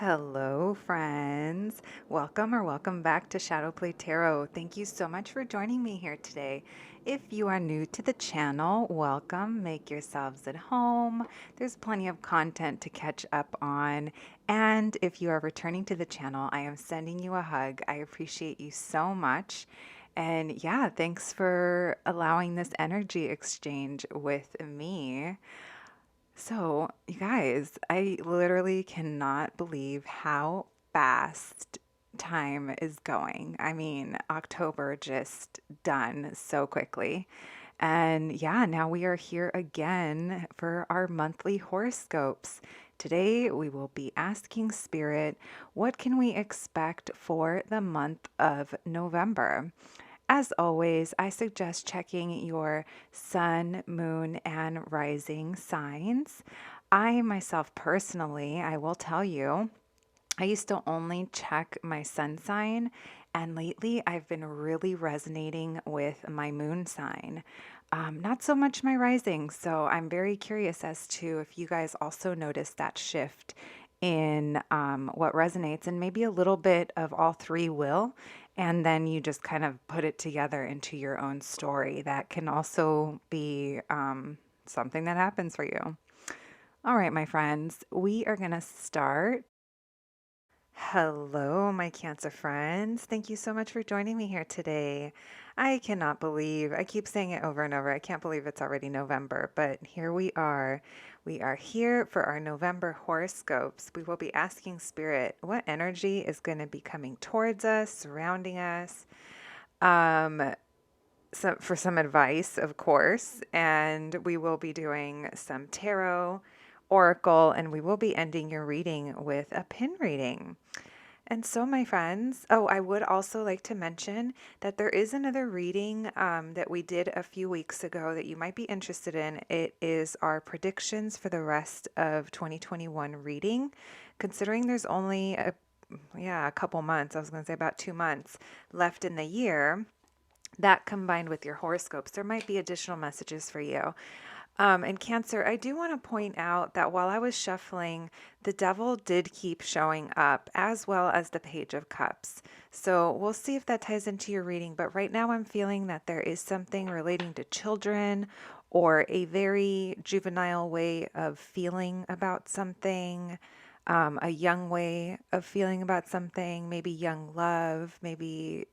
Hello, friends. Welcome back to Shadowplay Tarot. Thank you so much for joining me here today. If you are new to the channel, welcome. Make yourselves at home. There's plenty of content to catch up on. And if you are returning to the channel, I am sending you a hug. I appreciate you so much. And yeah, thanks for allowing this energy exchange with me. So, you guys, I literally cannot believe how fast time is going. I mean, October just done so quickly. And yeah, now we are here again for our monthly horoscopes. Today, we will be asking Spirit, what can we expect for the month of November? As always, I suggest checking your sun, moon, and rising signs. I myself personally, I will tell you, I used to only check my sun sign, and lately I've been really resonating with my moon sign. Not so much my rising, so I'm very curious as to if you guys also noticed that shift in what resonates, and maybe a little bit of all three will, and then you just kind of put it together into your own story. That can also be something that happens for you. All right, my friends, we are going to start. Hello, my Cancer friends. Thank you so much for joining me here today. I cannot believe, I keep saying it over and over, I can't believe it's already November, but here we are. We are here for our November horoscopes. We will be asking Spirit what energy is going to be coming towards us, surrounding us. Um, for some advice, of course, and we will be doing some tarot, oracle, and we will be ending your reading with a pin reading. And so, my friends, oh, I would also like to mention that there is another reading that we did a few weeks ago that you might be interested in. It is our predictions for the rest of 2021 reading. Considering there's only a couple months, I was going to say about 2 months left in the year, that combined with your horoscopes, there might be additional messages for you. And Cancer, I do want to point out that while I was shuffling, the devil did keep showing up, as well as the Page of Cups. So we'll see if that ties into your reading. But right now I'm feeling that there is something relating to children or a very juvenile way of feeling about something, a young way of feeling about something, maybe young love, maybe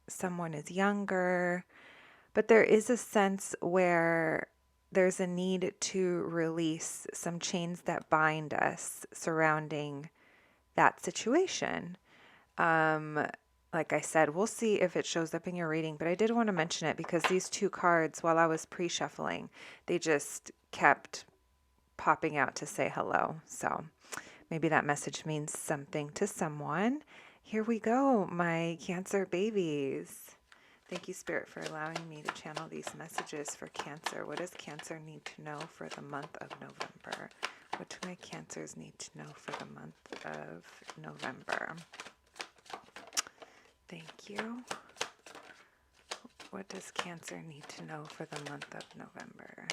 someone is younger. But there is a sense where there's a need to release some chains that bind us surrounding that situation. Um, like I said, we'll see if it shows up in your reading, but I did want to mention it because these two cards, while I was pre-shuffling, they just kept popping out to say hello. So maybe that message means something to someone. Here we go, my Cancer babies. Thank you, Spirit, for allowing me to channel these messages for Cancer. What does Cancer need to know for the month of November? What do my Cancers need to know for the month of November? Thank you. What does Cancer need to know for the month of November?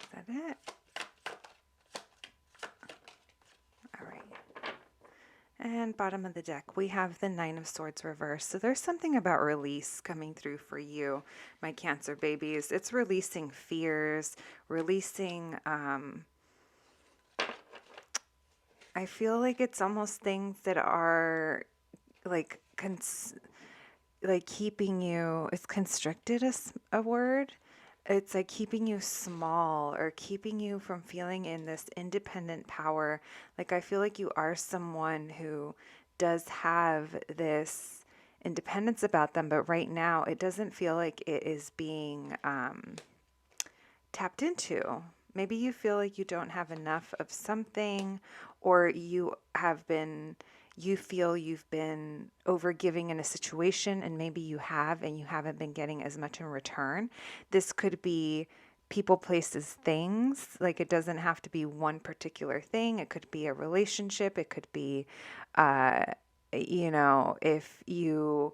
Is that it? All right. And bottom of the deck, we have the Nine of Swords reversed. So there's something about release coming through for you, my Cancer babies. It's releasing fears, releasing, I feel like it's almost things that are like, like keeping you, is constricted a word? It's like keeping you small or keeping you from feeling in this independent power. Like I feel like you are someone who does have this independence about them, but right now it doesn't feel like it is being tapped into. Maybe you feel like you don't have enough of something, or you feel you've been overgiving in a situation, and maybe you have, and you haven't been getting as much in return. This could be people, places, things. Like it doesn't have to be one particular thing. It could be a relationship. It could be, if you,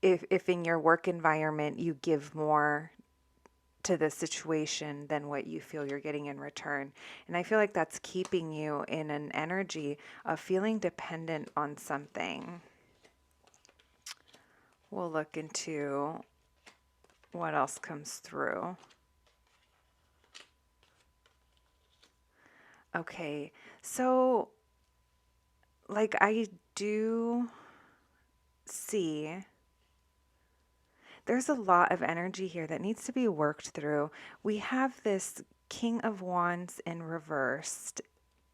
if in your work environment you give more to the situation than what you feel you're getting in return. And I feel like that's keeping you in an energy of feeling dependent on something. We'll look into what else comes through. Okay, so like I do see there's a lot of energy here that needs to be worked through. We have this King of Wands in reversed,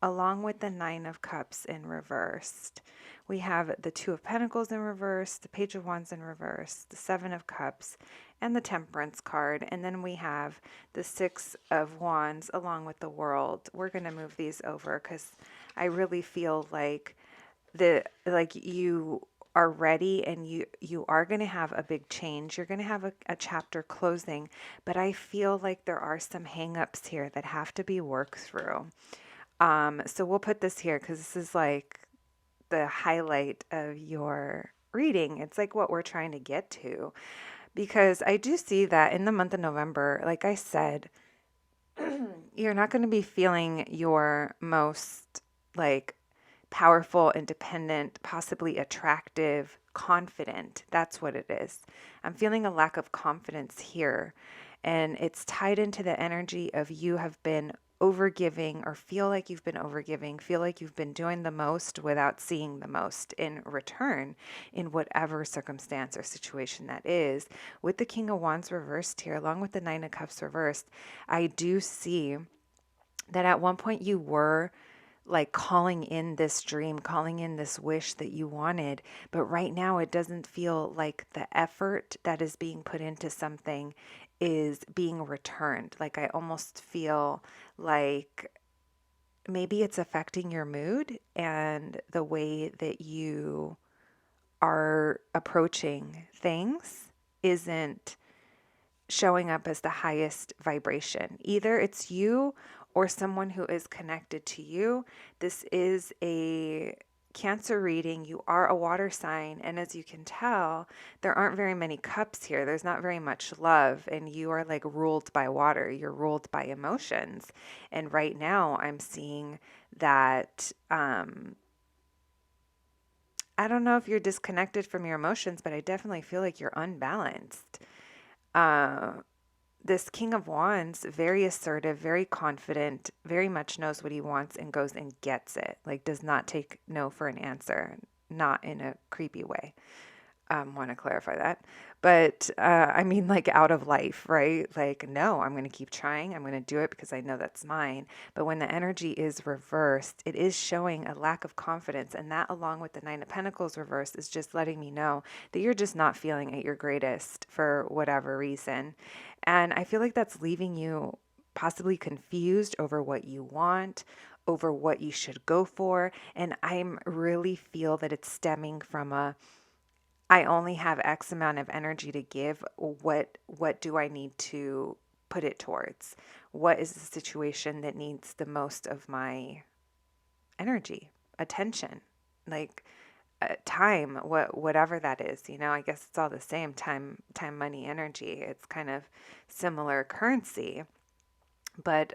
along with the Nine of Cups in reversed. We have the Two of Pentacles in reverse, the Page of Wands in reverse, the Seven of Cups, and the Temperance card. And then we have the Six of Wands along with the World. We're going to move these over because I really feel like you are ready, and you are going to have a big change. You're going to have a chapter closing, but I feel like there are some hangups here that have to be worked through. So we'll put this here because this is like the highlight of your reading. It's like what we're trying to get to, because I do see that in the month of November, like I said, you're not going to be feeling your most like powerful, independent, possibly attractive, confident. That's what it is. I'm feeling a lack of confidence here. And it's tied into the energy of you have been overgiving, or feel like you've been overgiving, feel like you've been doing the most without seeing the most in return in whatever circumstance or situation that is. With the King of Wands reversed here, along with the Nine of Cups reversed, I do see that at one point you were like calling in this dream, calling in this wish that you wanted. But right now it doesn't feel like the effort that is being put into something is being returned. Like I almost feel like maybe it's affecting your mood and the way that you are approaching things isn't showing up as the highest vibration. Either it's you or someone who is connected to you. This is a Cancer reading. You are a water sign, and as you can tell, there aren't very many cups here. There's not very much love, and you are like ruled by water. You're ruled by emotions. And right now I'm seeing that I don't know if you're disconnected from your emotions, but I definitely feel like you're unbalanced. Uh, this King of Wands, very assertive, very confident, very much knows what he wants and goes and gets it. Like does not take no for an answer, not in a creepy way. Want to clarify that. But I mean like out of life, right? Like, no, I'm going to keep trying. I'm going to do it because I know that's mine. But when the energy is reversed, it is showing a lack of confidence. And that, along with the Nine of Pentacles reversed, is just letting me know that you're just not feeling at your greatest for whatever reason. And I feel like that's leaving you possibly confused over what you want, over what you should go for. And I'm really feel that it's stemming from I only have X amount of energy to give. What do I need to put it towards? What is the situation that needs the most of my energy, attention, like time, whatever that is, I guess it's all the same, time, money, energy. It's kind of similar currency, but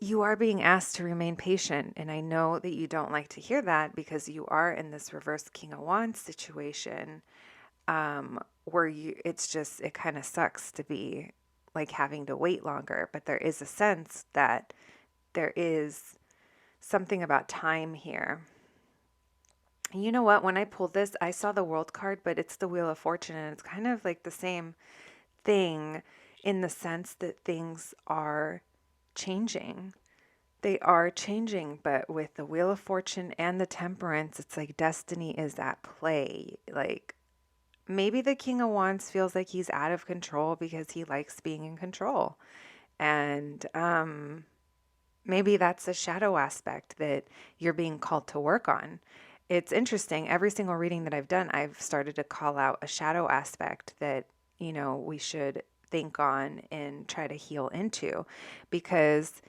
you are being asked to remain patient. And I know that you don't like to hear that because you are in this reverse King of Wands situation, where it kind of sucks to be like having to wait longer. But there is a sense that there is something about time here. And you know what? When I pulled this, I saw the World card, but it's the Wheel of Fortune. And it's kind of like the same thing in the sense that things are changing. They are changing, but with the Wheel of Fortune and the Temperance, it's like destiny is at play. Like maybe the King of Wands feels like he's out of control because he likes being in control. And maybe that's a shadow aspect that you're being called to work on. It's interesting. Every single reading that I've done, I've started to call out a shadow aspect that, we should think on and try to heal into, because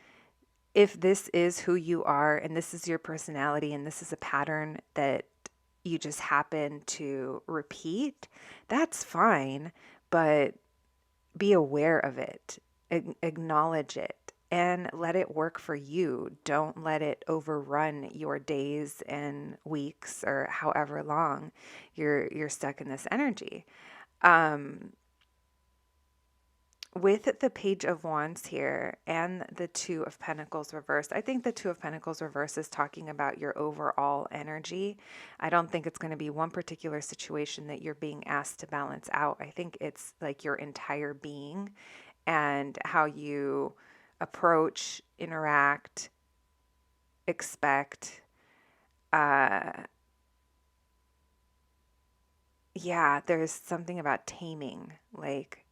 if this is who you are and this is your personality and this is a pattern that you just happen to repeat, that's fine, but be aware of it, acknowledge it, and let it work for you. Don't let it overrun your days and weeks or however long you're stuck in this energy. Um, with the Page of Wands here and the Two of Pentacles reversed, I think the Two of Pentacles reversed is talking about your overall energy. I don't think it's going to be one particular situation that you're being asked to balance out. I think it's like your entire being and how you approach, interact, expect. Uh, yeah, there's something about taming, like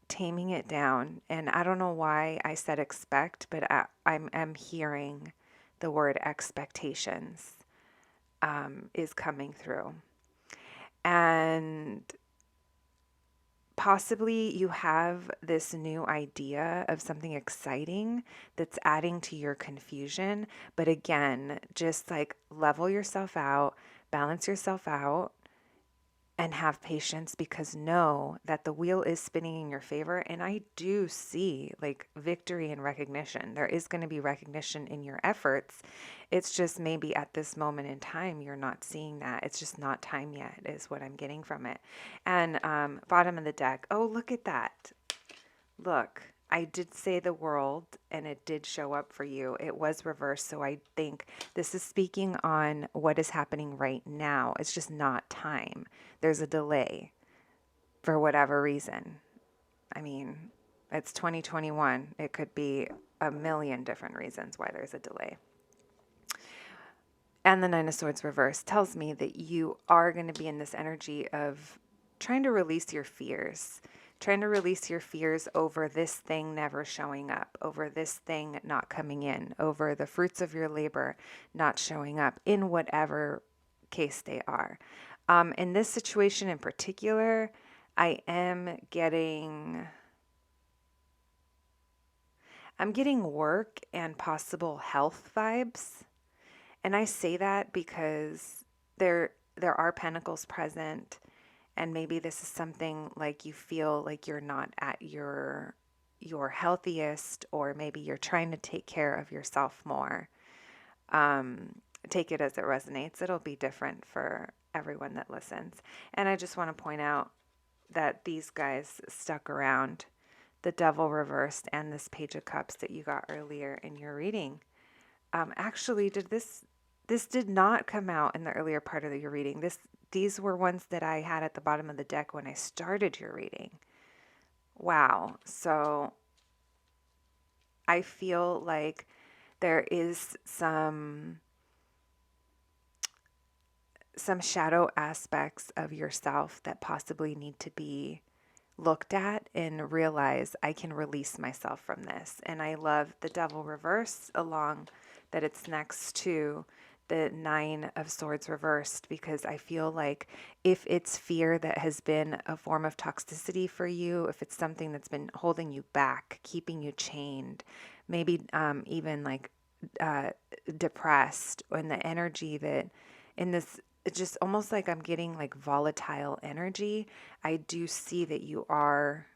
taming it down. And I don't know why I said expect, but I'm hearing the word expectations is coming through. And possibly you have this new idea of something exciting that's adding to your confusion. But again, just like level yourself out, balance yourself out, and have patience, because know that the wheel is spinning in your favor. And I do see like victory and recognition. There is going to be recognition in your efforts. It's just maybe at this moment in time, you're not seeing that. It's just not time yet, is what I'm getting from it. And bottom of the deck. Oh, look at that. Look, I did say the world and it did show up for you. It was reversed. So I think this is speaking on what is happening right now. It's just not time. There's a delay for whatever reason. I mean, it's 2021. It could be a million different reasons why there's a delay. And the Nine of Swords reversed tells me that you are going to be in this energy of trying to release your fears. Trying to release your fears over this thing never showing up, over this thing not coming in, over the fruits of your labor not showing up, in whatever case they are. In this situation in particular, I am getting work and possible health vibes. And I say that because there are pentacles present. And maybe this is something like you feel like you're not at your healthiest, or maybe you're trying to take care of yourself more. Take it as it resonates. It'll be different for everyone that listens. And I just want to point out that these guys stuck around, the Devil reversed and this Page of Cups that you got earlier in your reading. Actually, this did not come out in the earlier part of your reading. These were ones that I had at the bottom of the deck when I started your reading. Wow. So I feel like there is some shadow aspects of yourself that possibly need to be looked at and realize I can release myself from this. And I love the Devil reverse along that it's next to the Nine of Swords reversed, because I feel like if it's fear that has been a form of toxicity for you, if it's something that's been holding you back, keeping you chained, maybe even like depressed, and the energy that in this, it's just almost like I'm getting like volatile energy. I do see that you are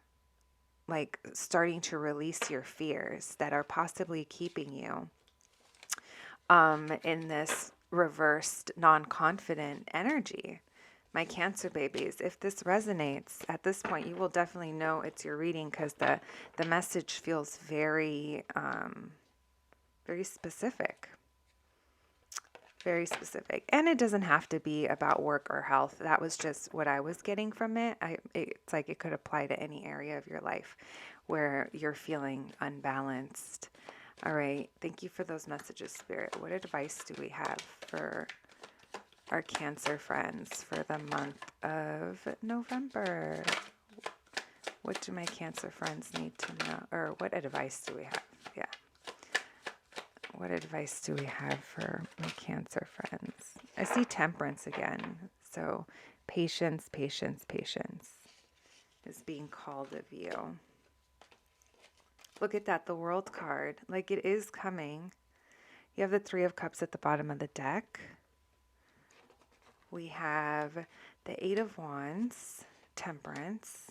like starting to release your fears that are possibly keeping you in this reversed non-confident energy. My Cancer babies, if this resonates at this point, you will definitely know it's your reading, because the message feels very very specific. Very specific. And it doesn't have to be about work or health. That was just what I was getting from it. It's like it could apply to any area of your life where you're feeling unbalanced. All right. Thank you for those messages, Spirit. What advice do we have for our Cancer friends for the month of November? What do my Cancer friends need to know? Or what advice do we have? Yeah. What advice do we have for my Cancer friends? I see Temperance again. So patience, patience, patience is being called of you. Look at that, the World card. Like, it is coming. You have the Three of Cups at the bottom of the deck. We have the Eight of Wands, Temperance.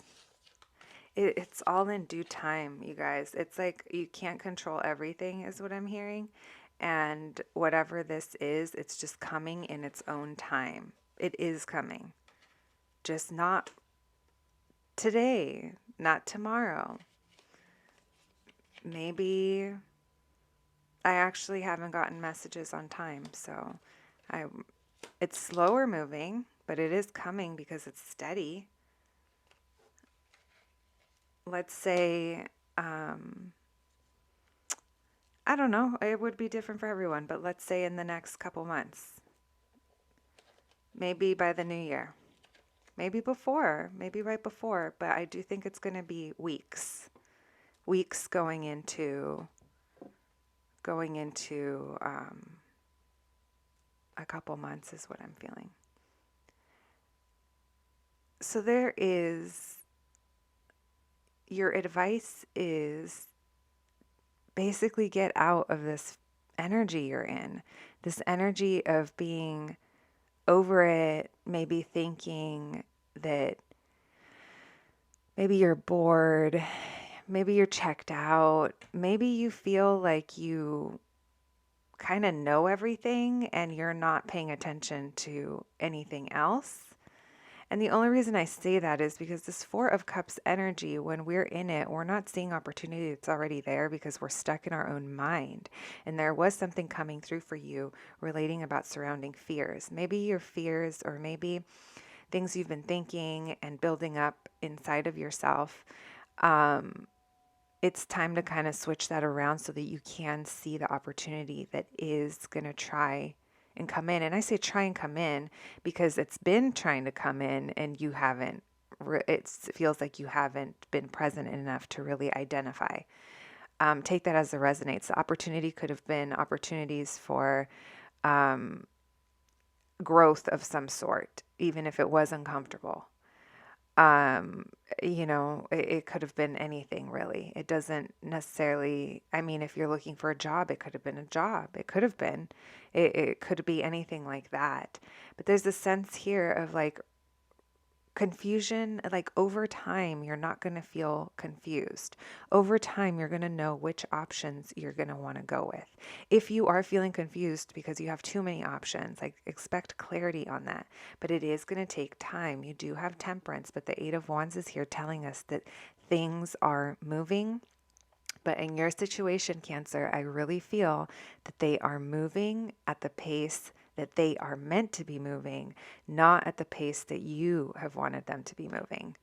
It's all in due time, you guys. It's like you can't control everything, is what I'm hearing. And whatever this is, it's just coming in its own time. It is coming. Just not today, not tomorrow. Maybe I actually haven't gotten messages on time, so I it's slower moving, but it is coming because it's steady. Let's say, I don't know, it would be different for everyone, but let's say in the next couple months, maybe by the new year, maybe before, maybe right before, but I do think it's going to be weeks going into a couple months is what I'm feeling. So your advice is basically get out of this energy you're in, this energy of being over it, maybe thinking that maybe you're bored, maybe you're checked out, maybe you feel like you kind of know everything and you're not paying attention to anything else. And the only reason I say that is because this Four of Cups energy, when we're in it, we're not seeing opportunity that's already there because we're stuck in our own mind. And there was something coming through for you relating about surrounding fears. Maybe your fears, or maybe things you've been thinking and building up inside of yourself. It's time to kind of switch that around so that you can see the opportunity that is going to try and come in. And I say try and come in because it's been trying to come in and you haven't, it feels like you haven't been present enough to really identify. Take that as it resonates. The opportunity could have been opportunities for growth of some sort, even if it was uncomfortable. It could have been anything really. It doesn't necessarily, I mean, if you're looking for a job, it could have been a job. It could have been, it could be anything like that. But there's a sense here of like confusion, like over time, you're not going to feel confused. Over time, you're going to know which options you're going to want to go with. If you are feeling confused because you have too many options, like expect clarity on that. But it is going to take time. You do have Temperance, but the Eight of Wands is here telling us that things are moving. But in your situation, Cancer, I really feel that they are moving at the pace that they are meant to be moving, not at the pace that you have wanted them to be moving.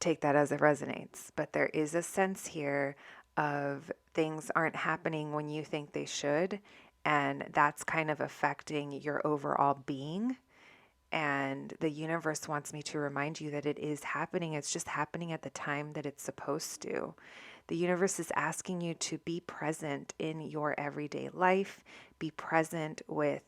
Take that as it resonates. But there is a sense here of things aren't happening when you think they should, and that's kind of affecting your overall being. And the universe wants me to remind you that it is happening. It's just happening at the time that it's supposed to. The universe is asking you to be present in your everyday life, be present with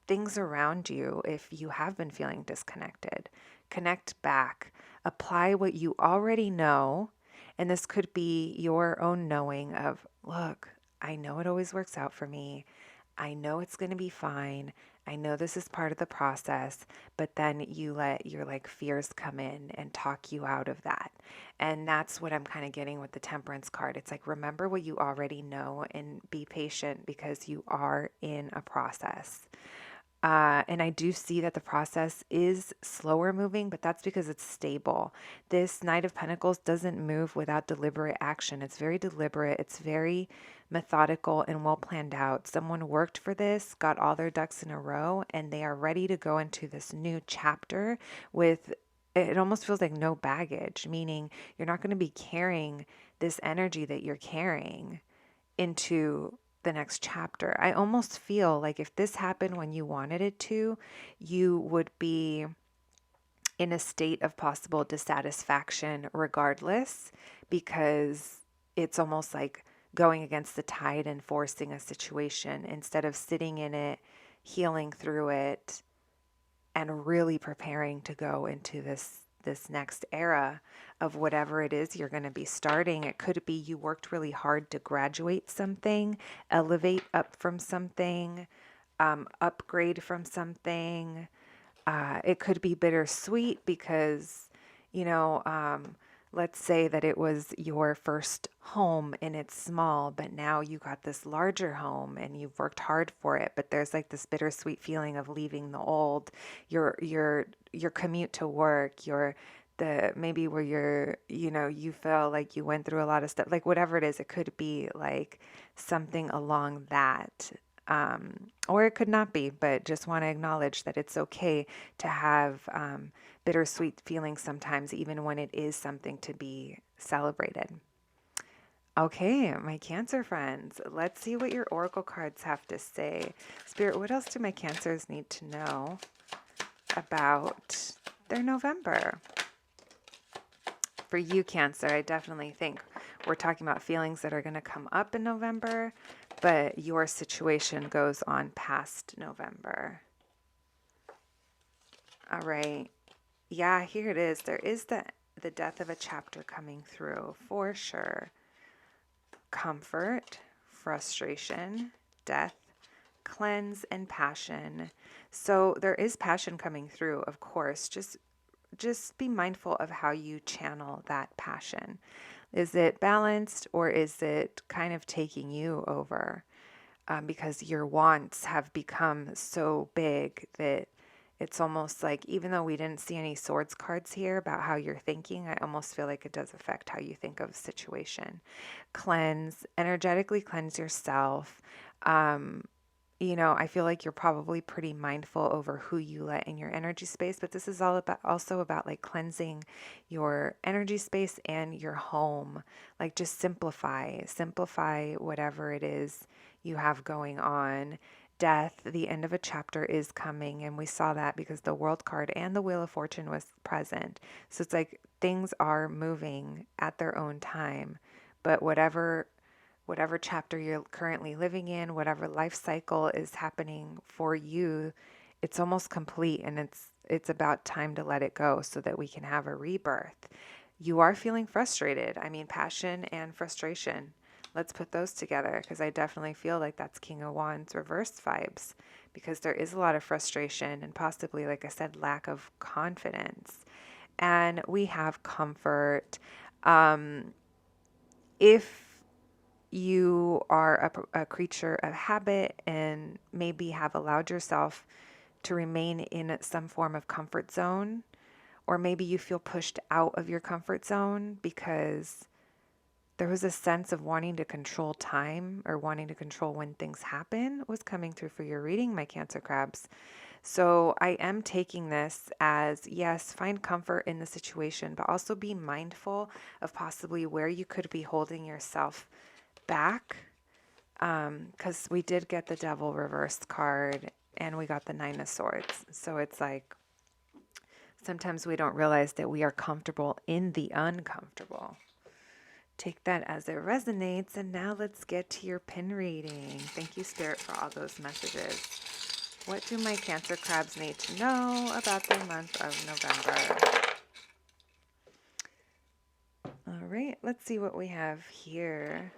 things around you. If you have been feeling disconnected, connect back, apply what you already know. And this could be your own knowing of, look, I know it always works out for me. I know it's going to be fine. I know this is part of the process, but then you let your like fears come in and talk you out of that. And that's what I'm kind of getting with the Temperance card. It's like, remember what you already know and be patient because you are in a process. And I do see that the process is slower moving, but that's because it's stable. This Knight of Pentacles doesn't move without deliberate action. It's very deliberate. It's very methodical and well planned out. Someone worked for this, got all their ducks in a row, and they are ready to go into this new chapter with, it almost feels like no baggage, meaning you're not going to be carrying this energy that you're carrying into the next chapter. I almost feel like if this happened when you wanted it to, you would be in a state of possible dissatisfaction regardless, because it's almost like going against the tide and forcing a situation instead of sitting in it, healing through it, and really preparing to go into this next era of whatever it is you're going to be starting. It could be you worked really hard to graduate something, elevate up from something, upgrade from something, It could be bittersweet because, you know, let's say that it was your first home and it's small, but now you got this larger home and you've worked hard for it. But there's like this bittersweet feeling of leaving the old, your commute to work, your the maybe where you're, you know, you feel like you went through a lot of stuff, like whatever it is, it could be like something along that. Or it could not be, but just want to acknowledge that it's okay to have bittersweet feelings sometimes, even when it is something to be celebrated. Okay, my Cancer friends, let's see what your oracle cards have to say. Spirit, what else do my Cancers need to know about their November? For you, Cancer, I definitely think we're talking about feelings that are going to come up in November, but your situation goes on past November. All right. Yeah, here it is. There is the death of a chapter coming through for sure. Comfort, frustration, death, cleanse, and passion. So there is passion coming through, of course. Just be mindful of how you channel that passion. Is it balanced or is it kind of taking you over? Because your wants have become so big that it's almost like, even though we didn't see any swords cards here about how you're thinking, I almost feel like it does affect how you think of a situation. Cleanse, energetically cleanse yourself. You know, I feel like you're probably pretty mindful over who you let in your energy space, but this is all about also about like cleansing your energy space and your home. Like just simplify whatever it is you have going on. Death, the end of a chapter is coming, and we saw that because the World card and the Wheel of Fortune was present. So it's like things are moving at their own time, but whatever chapter you're currently living in, whatever life cycle is happening for you, it's almost complete, and it's about time to let it go so that we can have a rebirth. You are feeling frustrated. I mean, passion and frustration. Let's put those together because I definitely feel like that's King of Wands reverse vibes, because there is a lot of frustration and possibly, like I said, lack of confidence. And we have comfort. If you are a creature of habit and maybe have allowed yourself to remain in some form of comfort zone, or maybe you feel pushed out of your comfort zone because there was a sense of wanting to control time or wanting to control when things happen, was coming through for your reading, my Cancer crabs. So I am taking this as, yes, find comfort in the situation, but also be mindful of possibly where you could be holding yourself back, because we did get the Devil reversed card and we got the Nine of Swords. So it's like sometimes we don't realize that we are comfortable in the uncomfortable. Take that as it resonates, and now let's get to your pin reading. Thank you, Spirit, for all those messages. What do my Cancer crabs need to know about the month of November? All right, let's see what we have here.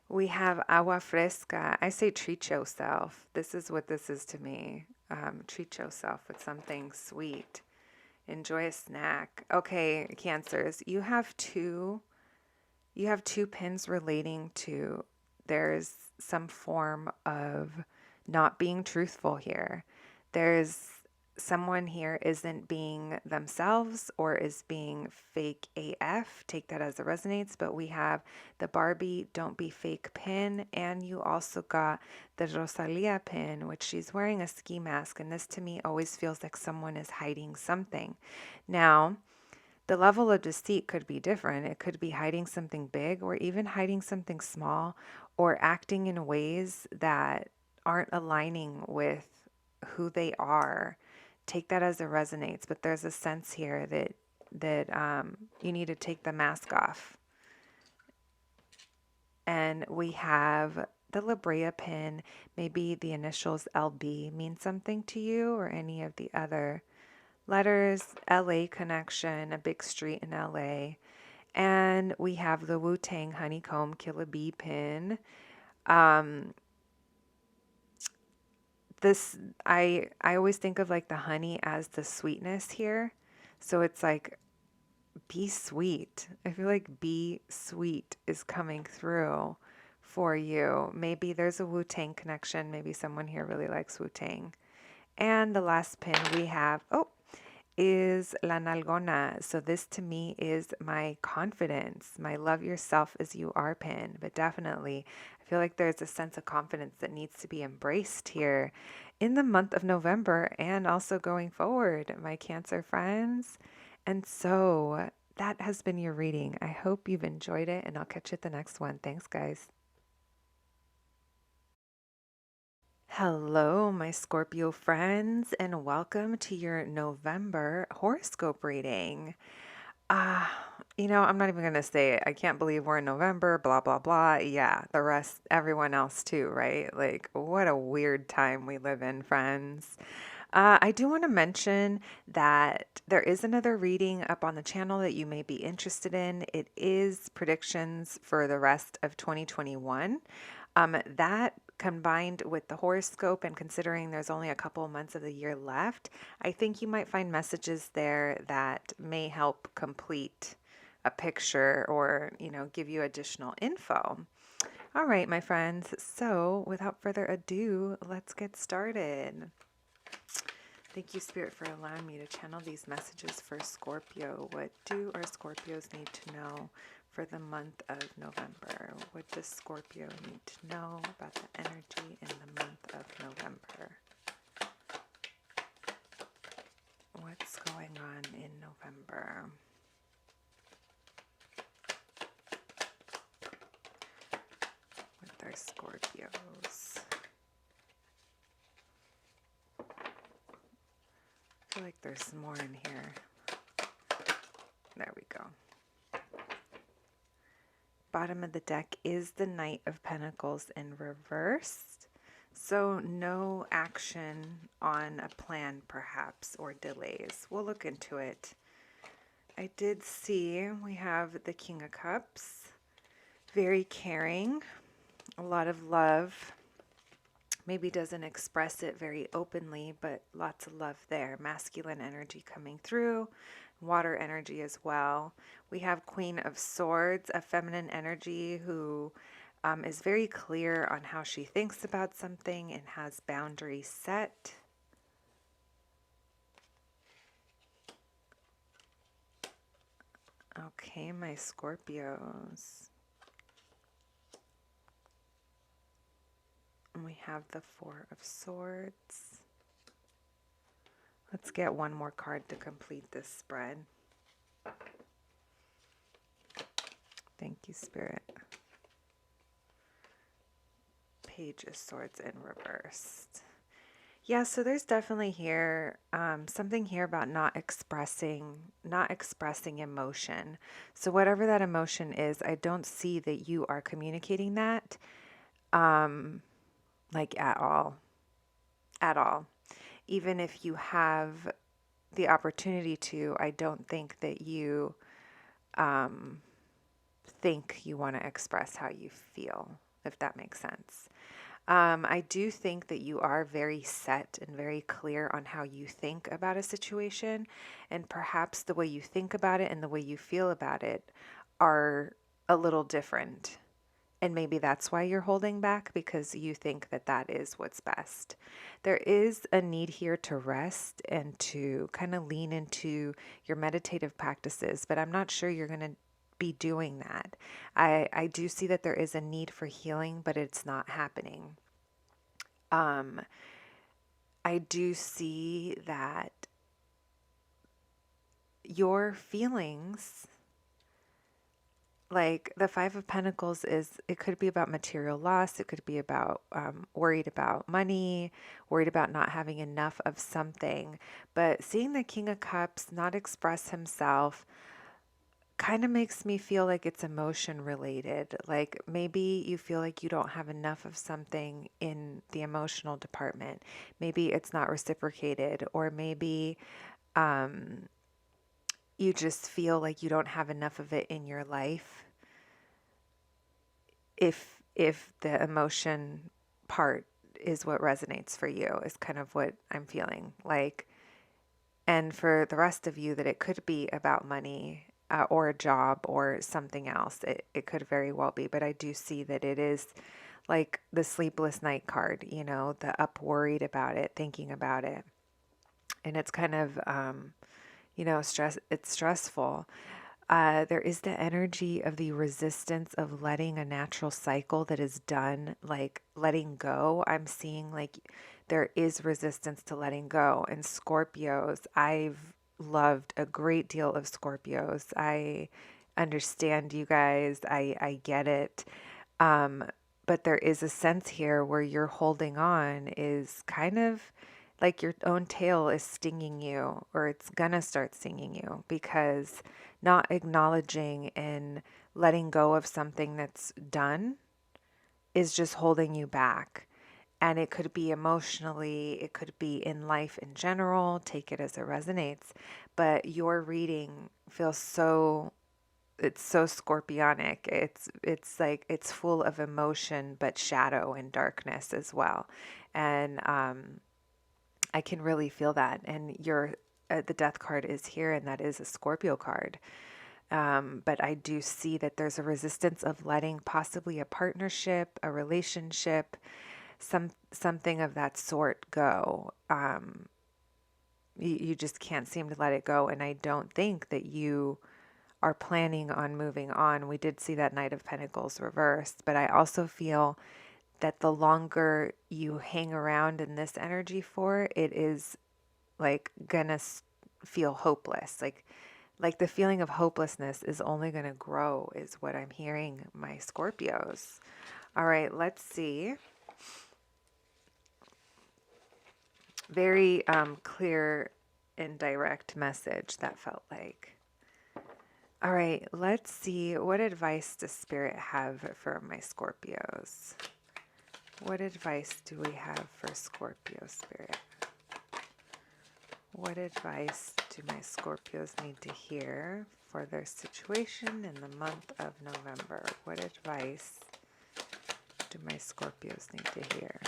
We have agua fresca. I say treat yourself. This is what this is to me. Treat yourself with something sweet. Enjoy a snack. Okay, Cancers, you have two pins relating to, there's some form of not being truthful here. There's someone here isn't being themselves or is being fake AF. Take that as it resonates. But we have the Barbie don't be fake pin, and you also got the Rosalia pin, which she's wearing a ski mask, and this to me always feels like someone is hiding something. Now, the level of deceit could be different. It could be hiding something big or even hiding something small, or acting in ways that aren't aligning with who they are. Take that as it resonates, but there's a sense here that you need to take the mask off. And we have the La Brea pin. Maybe the initials LB mean something to you, or any of the other letters. LA connection, a big street in LA. And we have the Wu-Tang honeycomb Killer Bee pin. this, I always think of like the honey as the sweetness here. So it's like, be sweet. I feel like be sweet is coming through for you. Maybe there's a Wu-Tang connection. Maybe someone here really likes Wu-Tang. And the last pin we have, is La Nalgona. So this to me is my confidence, my love yourself as you are pin. But definitely, I feel like there's a sense of confidence that needs to be embraced here in the month of November and also going forward, my Cancer friends. And so that has been your reading. I hope you've enjoyed it, and I'll catch you at the next one. Thanks, guys. Hello, my Scorpio friends, and welcome to your November horoscope reading. I'm not even going to say it. I can't believe we're in November, blah, blah, blah. Yeah, the rest, everyone else too, right? Like, what a weird time we live in, friends. I do want to mention that there is another reading up on the channel that you may be interested in. It is predictions for the rest of 2021. That combined with the horoscope and considering there's only a couple of months of the year left, I think you might find messages there that may help complete a picture or, give you additional info. All right, my friends. So without further ado, let's get started. Thank you, Spirit, for allowing me to channel these messages for Scorpio. What do our Scorpios need to know for the month of November? What does Scorpio need to know about the energy in the month of November? What's going on in November? With our Scorpios. I feel like there's more in here. There we go. Bottom of the deck is the Knight of Pentacles in reverse. So no action on a plan perhaps, or delays. We'll look into it. I did see we have the King of Cups. Very caring. A lot of love. Maybe doesn't express it very openly, but lots of love there. Masculine energy coming through. Water energy as well. We have Queen of Swords, a feminine energy who is very clear on how she thinks about something and has boundaries set. Okay, my Scorpios. And we have the Four of Swords. Let's get one more card to complete this spread. Thank you, Spirit. Page of Swords in reverse. Yeah, so there's definitely here something here about not expressing emotion. So whatever that emotion is, I don't see that you are communicating that like at all. At all. Even if you have the opportunity to, I don't think that you think you want to express how you feel, if that makes sense. I do think that you are very set and very clear on how you think about a situation, and perhaps the way you think about it and the way you feel about it are a little different. And maybe that's why you're holding back, because you think that that is what's best. There is a need here to rest and to kind of lean into your meditative practices, but I'm not sure you're going to be doing that. I do see that there is a need for healing, but it's not happening. I do see that your feelings, like the Five of Pentacles, it could be about material loss. It could be about worried about money, worried about not having enough of something. But seeing the King of Cups not express himself kind of makes me feel like it's emotion related. Like maybe you feel like you don't have enough of something in the emotional department. Maybe it's not reciprocated, or maybe you just feel like you don't have enough of it in your life. If the emotion part is what resonates for you, is kind of what I'm feeling like. And for the rest of you, that it could be about money, or a job or something else. It could very well be, but I do see that it is like the sleepless night card, the up worried about it, thinking about it. And it's kind of, it's stressful. There is the energy of the resistance of letting a natural cycle that is done, like letting go. I'm seeing like there is resistance to letting go. And Scorpios, I've loved a great deal of Scorpios. I understand you guys, I get it. Um, but there is a sense here where you're holding on is kind of like your own tail is stinging you, or it's gonna start stinging you, because not acknowledging and letting go of something that's done is just holding you back. And it could be emotionally, it could be in life in general, take it as it resonates. But your reading feels so, it's so scorpionic. It's like it's full of emotion, but shadow and darkness as well. And I can really feel that. And the death card is here, and that is a Scorpio card. But I do see that there's a resistance of letting possibly a partnership, a relationship, something of that sort go. You just can't seem to let it go. And I don't think that you are planning on moving on. We did see that Knight of Pentacles reversed, but I also feel that the longer you hang around in this energy for, it is like gonna feel hopeless. Like the feeling of hopelessness is only gonna grow, is what I'm hearing, my Scorpios. All right, let's see. Very clear and direct message, that felt like. All right, let's see. What advice does Spirit have for my Scorpios? What advice do we have for Scorpio Spirit? What advice do my Scorpios need to hear for their situation in the month of November? What advice do my Scorpios need to hear?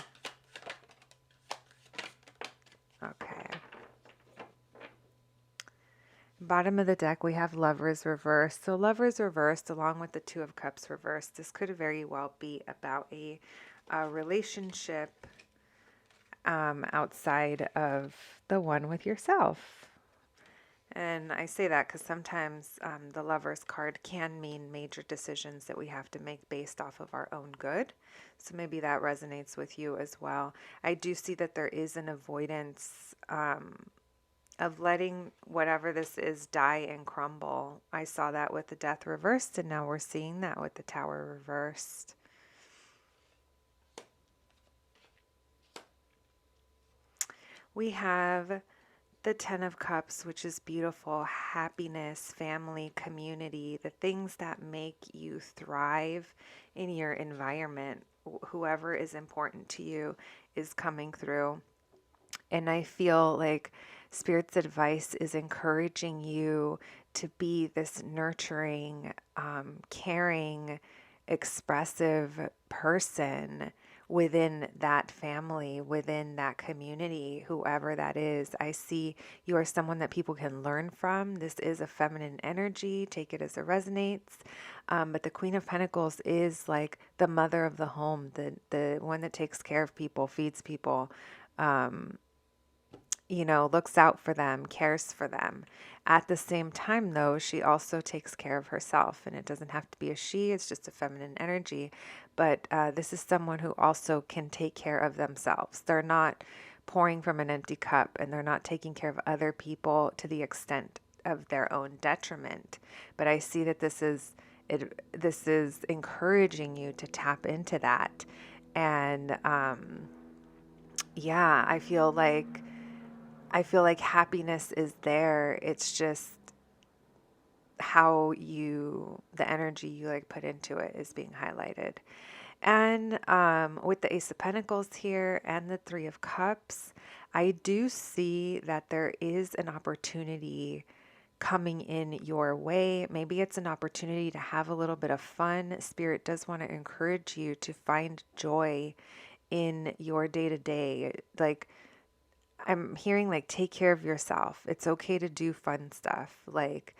Okay. Bottom of the deck, we have Lovers reversed. So Lovers reversed along with the Two of Cups reversed. This could very well be about a relationship outside of the one with yourself. And I say that because sometimes the Lovers card can mean major decisions that we have to make based off of our own good. So maybe that resonates with you as well. I do see that there is an avoidance of letting whatever this is die and crumble. I saw that with the Death reversed, and now we're seeing that with the Tower reversed. We have the Ten of Cups, which is beautiful. Happiness, family, community, the things that make you thrive in your environment. Whoever is important to you is coming through. And I feel like Spirit's advice is encouraging you to be this nurturing, caring, expressive person within that family, within that community, whoever that is. I see you are someone that people can learn from. This is a feminine energy. Take it as it resonates. But the Queen of Pentacles is like the mother of the home, the one that takes care of people, feeds people, looks out for them, cares for them. At the same time, though, she also takes care of herself. And it doesn't have to be a she, it's just a feminine energy. But this is someone who also can take care of themselves. They're not pouring from an empty cup, and they're not taking care of other people to the extent of their own detriment. But I see that this is encouraging you to tap into that. And yeah, I feel like happiness is there. It's just the energy you like put into it is being highlighted. And with the Ace of Pentacles here and the Three of Cups, I do see that there is an opportunity coming in your way. Maybe it's an opportunity to have a little bit of fun. Spirit does want to encourage you to find joy in your day-to-day. Like, I'm hearing like take care of yourself. It's okay to do fun stuff. Like,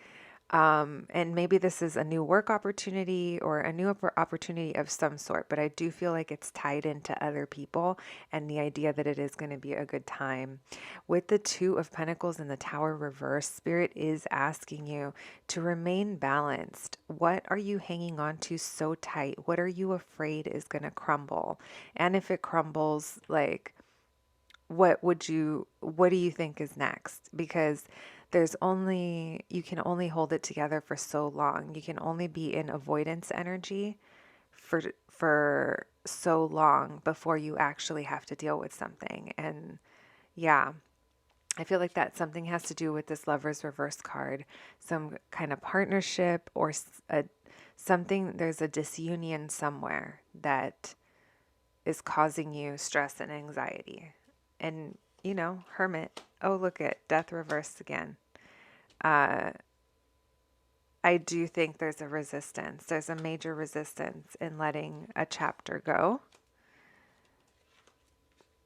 and maybe this is a new work opportunity or a new opportunity of some sort, but I do feel like it's tied into other people and the idea that it is going to be a good time. With the Two of Pentacles in the Tower reverse, Spirit is asking you to remain balanced. What are you hanging on to so tight? What are you afraid is going to crumble? And if it crumbles, like, what do you think is next? Because you can only hold it together for so long. You can only be in avoidance energy for so long before you actually have to deal with something. And yeah, I feel like that something has to do with this Lover's reverse card, some kind of partnership or something. There's a disunion somewhere that is causing you stress and anxiety. And, Hermit. Oh, look at Death reversed again. I do think there's a resistance. There's a major resistance in letting a chapter go.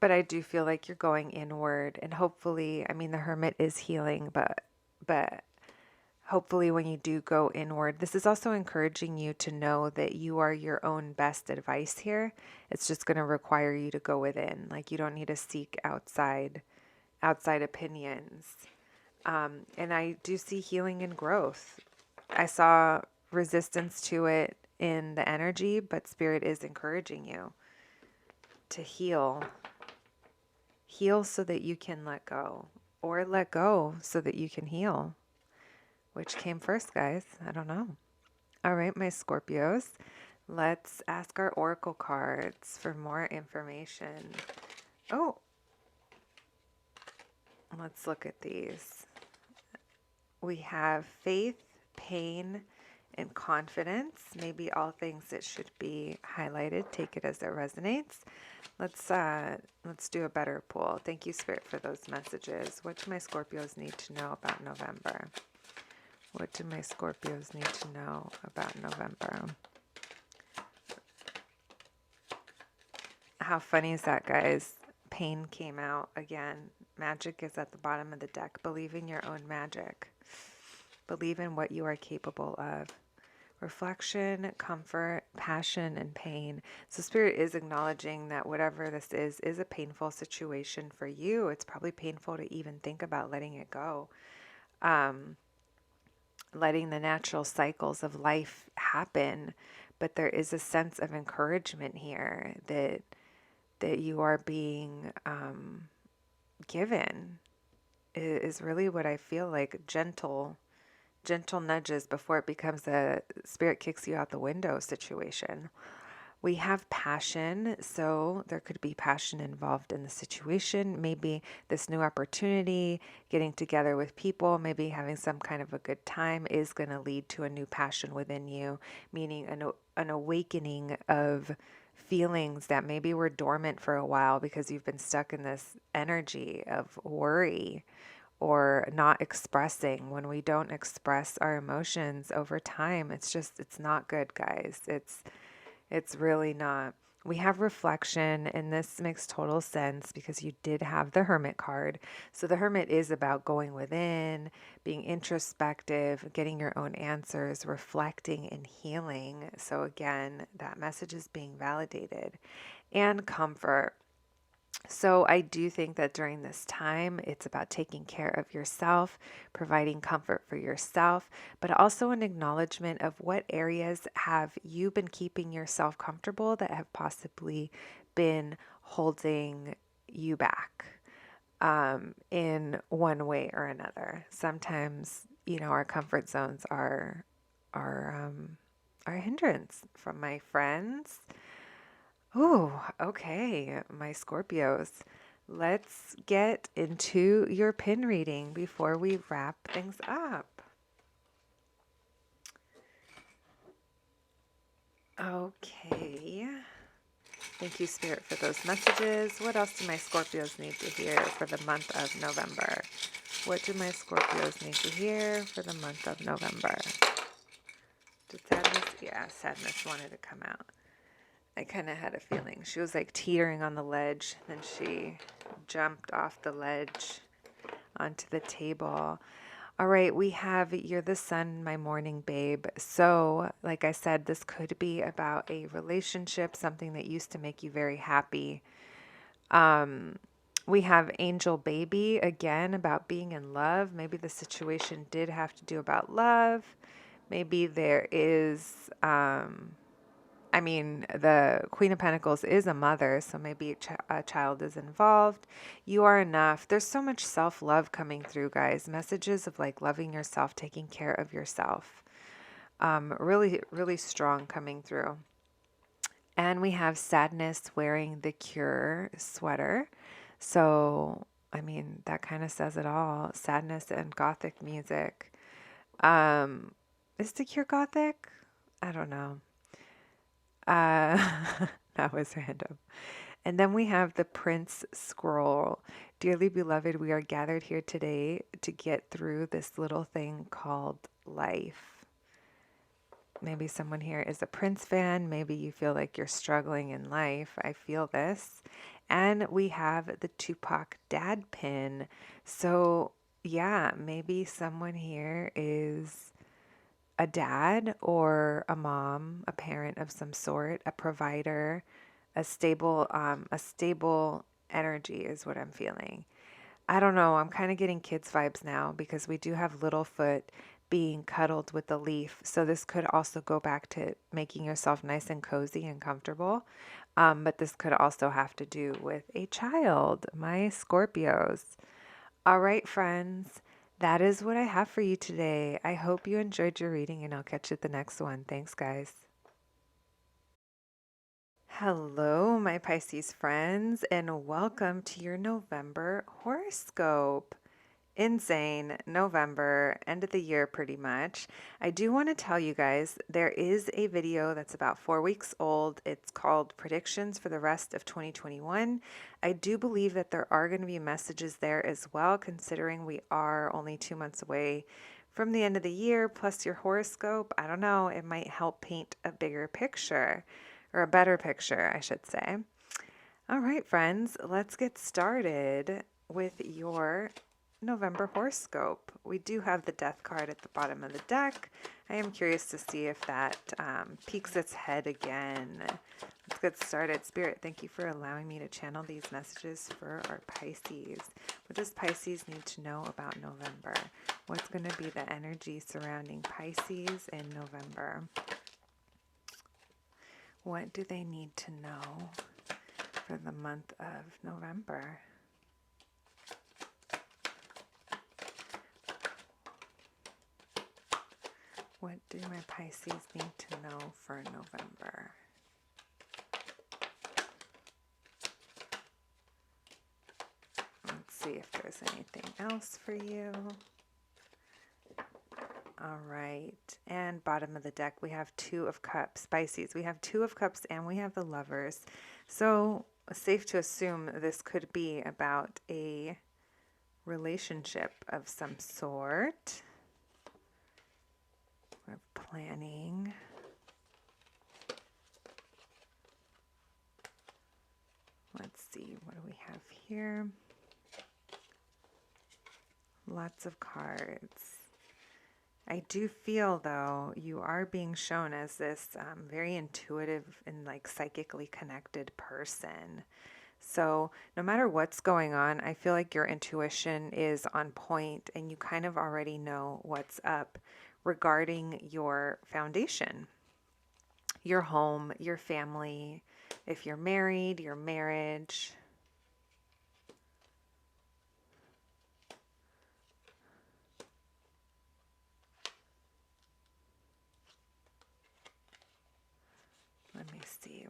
But I do feel like you're going inward, and hopefully, I mean, the Hermit is healing, but hopefully when you do go inward, this is also encouraging you to know that you are your own best advice here. It's just going to require you to go within. Like, you don't need to seek outside opinions. And I do see healing and growth. I saw resistance to it in the energy, but Spirit is encouraging you to heal. Heal so that you can let go, or let go so that you can heal. Which came first, guys? I don't know. All right, my Scorpios. Let's ask our oracle cards for more information. Oh, let's look at these. We have faith, pain, and confidence. Maybe all things that should be highlighted. Take it as it resonates. Let's do a better poll. Thank you, Spirit, for those messages. What do my Scorpios need to know about November? What do my Scorpios need to know about November? How funny is that, guys? Pain came out again. Magic is at the bottom of the deck. Believe in your own magic. Believe in what you are capable of. Reflection, comfort, passion, and pain. So Spirit is acknowledging that whatever this is a painful situation for you. It's probably painful to even think about letting it go. Letting the natural cycles of life happen. But there is a sense of encouragement here that you are being given is really what I feel like. Gentle nudges before it becomes a Spirit kicks you out the window situation. We have passion, so there could be passion involved in the situation. Maybe this new opportunity, getting together with people, maybe having some kind of a good time is going to lead to a new passion within you, meaning an awakening of feelings that maybe were dormant for a while because you've been stuck in this energy of worry or not expressing. When we don't express our emotions over time, it's not good, guys. It's really not. We have reflection, and this makes total sense because you did have the Hermit card. So the Hermit is about going within, being introspective, getting your own answers, reflecting and healing. So again, that message is being validated. And comfort. So I do think that during this time, it's about taking care of yourself, providing comfort for yourself, but also an acknowledgement of what areas have you been keeping yourself comfortable that have possibly been holding you back in one way or another. Sometimes, our comfort zones are a hindrance. From my friends. Oh, okay, my Scorpios. Let's get into your pin reading before we wrap things up. Okay. Thank you, Spirit, for those messages. What else do my Scorpios need to hear for the month of November? What do my Scorpios need to hear for the month of November? Did sadness? Yeah, sadness wanted to come out. I kind of had a feeling. She was like teetering on the ledge, then she jumped off the ledge onto the table. All right, we have You're the Sun, My Morning Babe. So, like I said, this could be about a relationship, something that used to make you very happy. We have Angel Baby, again, about being in love. Maybe the situation did have to do about love. Maybe there is, I mean, the Queen of Pentacles is a mother, so maybe a child is involved. You are enough. There's so much self-love coming through, guys. Messages of like loving yourself, taking care of yourself. Really, really strong coming through. And we have Sadness wearing the Cure sweater. So, I mean, that kind of says it all. Sadness and gothic music. Is the Cure gothic? I don't know. That was random. And then we have the Prince scroll. Dearly beloved, we are gathered here today to get through this little thing called life. Maybe someone here is a Prince fan. Maybe you feel like you're struggling in life. I feel this. And we have the Tupac dad pin. So, yeah, maybe someone here is a dad or a mom, a parent of some sort, a provider, a stable energy is what I'm feeling. I don't know. I'm kind of getting kids vibes now because we do have Littlefoot being cuddled with the leaf. So this could also go back to making yourself nice and cozy and comfortable. But this could also have to do with a child, my Scorpios. All right, friends. That is what I have for you today. I hope you enjoyed your reading and I'll catch you at the next one. Thanks, guys. Hello, my Pisces friends, and welcome to your November horoscope. Insane November, end of the year pretty much. I do want to tell you guys there is a video that's about 4 weeks old. It's called Predictions for the Rest of 2021. I do believe that there are going to be messages there as well, considering we are only 2 months away from the end of the year, plus your horoscope. I don't know, it might help paint a bigger picture, or a better picture, I should say. All right, friends, let's get started with your November horoscope. We do have the Death card at the bottom of the deck. I am curious to see if that peeks its head again. Let's get started. Spirit, thank you for allowing me to channel these messages for our Pisces. What does Pisces need to know about November? What's going to be the energy surrounding Pisces in November? What do they need to know for the month of November? What do my Pisces need to know for November? Let's see if there's anything else for you. All right. And bottom of the deck, we have Two of Cups. Pisces, we have Two of Cups and we have the Lovers. So safe to assume this could be about a relationship of some sort. We're planning. Let's see, what do we have here? Lots of cards. I do feel, though, you are being shown as this very intuitive and like psychically connected person. So no matter what's going on, I feel like your intuition is on point and you kind of already know what's up regarding your foundation, your home, your family, if you're married, your marriage. Let me see.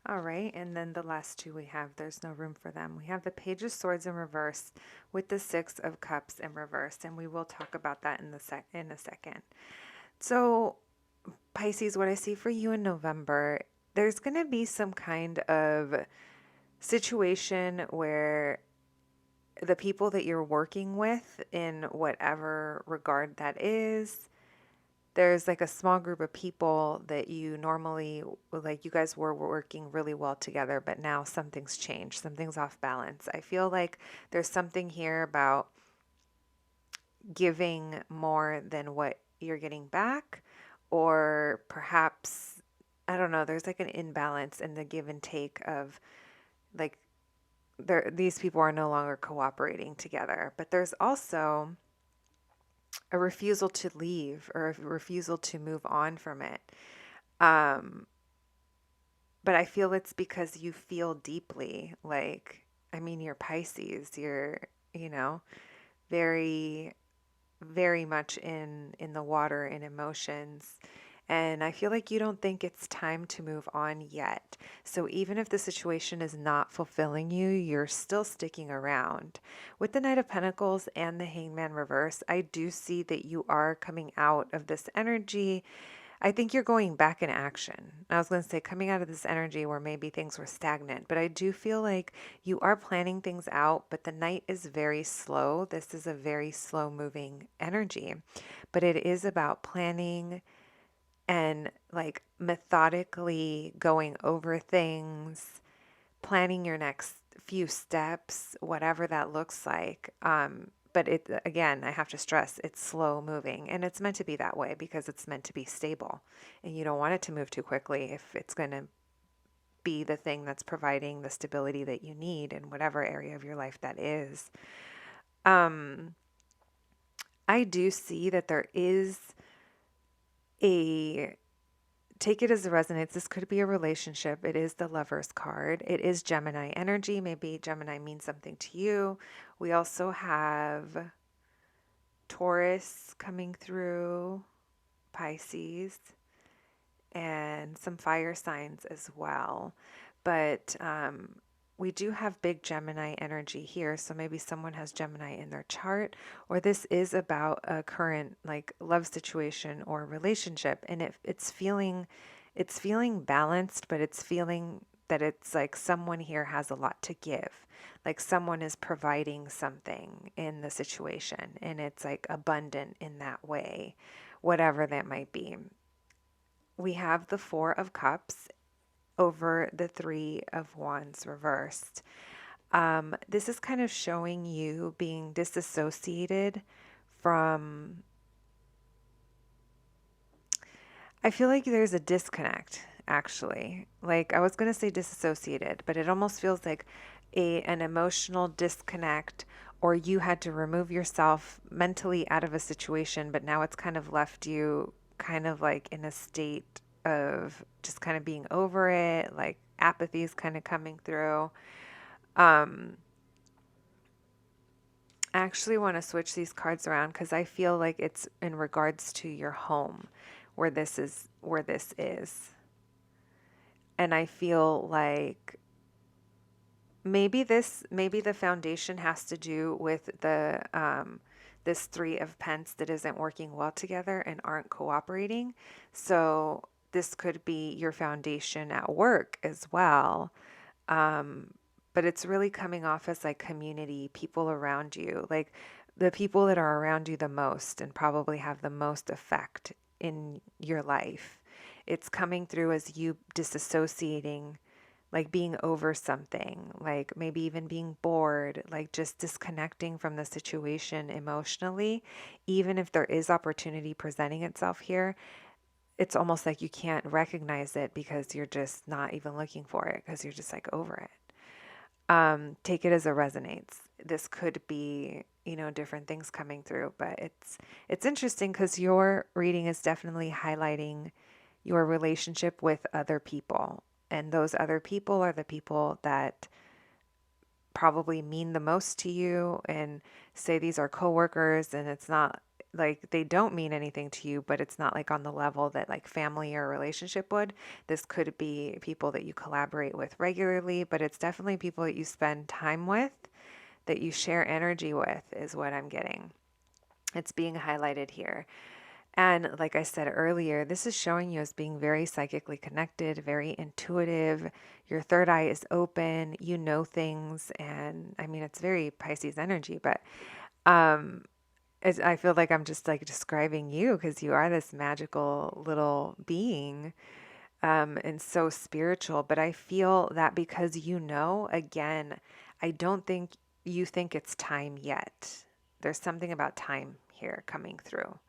All right, and then the last two we have, there's no room for them. We have the Page of Swords in reverse with the Six of Cups in reverse, and we will talk about that in a second. So, Pisces, what I see for you in November, there's going to be some kind of situation where the people that you're working with, in whatever regard that is, there's like a small group of people that you normally, like you guys were working really well together, but now something's changed, something's off balance. I feel like there's something here about giving more than what you're getting back, or perhaps, I don't know, there's like an imbalance in the give and take of like these people are no longer cooperating together. But there's also a refusal to leave or a refusal to move on from it. Um, but I feel it's because you feel deeply. Like, I mean, you're Pisces. You're, you know, very, very much in the water, in emotions. And I feel like you don't think it's time to move on yet. So even if the situation is not fulfilling you, you're still sticking around. With the Knight of Pentacles and the Hangman reverse, I do see that you are coming out of this energy. I think you're going back in action. I was going to say coming out of this energy where maybe things were stagnant, but I do feel like you are planning things out, but the Knight is very slow. This is a very slow moving energy, but it is about planning and like methodically going over things, planning your next few steps, whatever that looks like. But it, again, I have to stress, it's slow moving, and it's meant to be that way because it's meant to be stable, and you don't want it to move too quickly if it's going to be the thing that's providing the stability that you need in whatever area of your life that is. Um, I do see that there is a, take it as it resonates. This could be a relationship. It is the Lover's card. It is Gemini energy. Maybe Gemini means something to you. We also have Taurus coming through, Pisces, and some fire signs as well. But we do have big Gemini energy here. So maybe someone has Gemini in their chart, or this is about a current like love situation or relationship. And it's feeling balanced, but it's feeling that it's like someone here has a lot to give. Like someone is providing something in the situation, and it's like abundant in that way, whatever that might be. We have the Four of Cups over the Three of Wands reversed. This is kind of showing you being disassociated from, I feel like there's a disconnect actually. Like I was going to say disassociated, but it almost feels like an emotional disconnect, or you had to remove yourself mentally out of a situation, but now it's kind of left you kind of like in a state of just kind of being over it, like apathy is kind of coming through. Um, I actually want to switch these cards around because I feel like it's in regards to your home where this is. And I feel like maybe the foundation has to do with the this Three of Pence that isn't working well together and aren't cooperating. So this could be your foundation at work as well. But it's really coming off as like community, people around you, like the people that are around you the most and probably have the most effect in your life. It's coming through as you disassociating, like being over something, like maybe even being bored, like just disconnecting from the situation emotionally. Even if there is opportunity presenting itself here, it's almost like you can't recognize it because you're just not even looking for it because you're just like over it. Take it as it resonates. This could be, different things coming through, but it's interesting because your reading is definitely highlighting your relationship with other people. And those other people are the people that probably mean the most to you, and say these are coworkers, and it's not like they don't mean anything to you, but it's not like on the level that like family or relationship would. This could be people that you collaborate with regularly, but it's definitely people that you spend time with, that you share energy with, is what I'm getting. It's being highlighted here. And like I said earlier, this is showing you as being very psychically connected, very intuitive. Your third eye is open, you know things. And I mean, it's very Pisces energy, but I feel like I'm just like describing you because you are this magical little being, and so spiritual. But I feel that because again, I don't think you think it's time yet. There's something about time here coming through.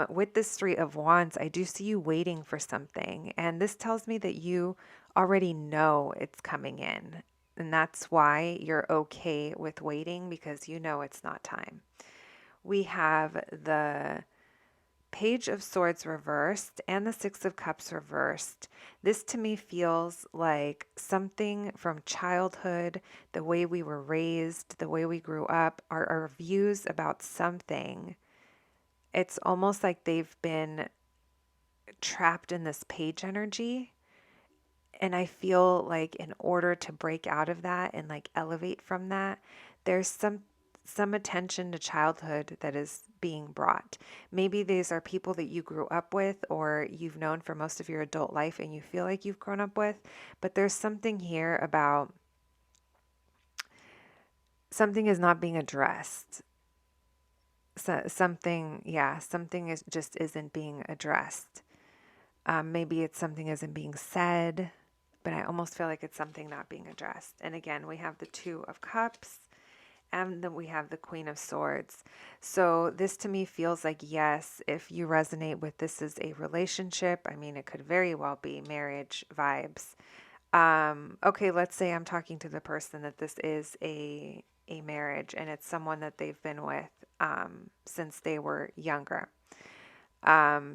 With this Three of Wands, I do see you waiting for something. And this tells me that you already know it's coming in. And that's why you're okay with waiting because you know it's not time. We have the Page of Swords reversed and the Six of Cups reversed. This to me feels like something from childhood, the way we were raised, the way we grew up, our views about something. It's almost like they've been trapped in this page energy. And I feel like in order to break out of that and like elevate from that, there's some attention to childhood that is being brought. Maybe these are people that you grew up with or you've known for most of your adult life and you feel like you've grown up with, but there's something here about something is not being addressed. So something is just isn't being addressed. Maybe it's something isn't being said, but I almost feel like it's something not being addressed. And again, we have the Two of Cups and then we have the Queen of Swords. So this to me feels like, yes, if you resonate with this is a relationship, I mean, it could very well be marriage vibes. Okay, let's say I'm talking to the person that this is a marriage and it's someone that they've been with since they were younger.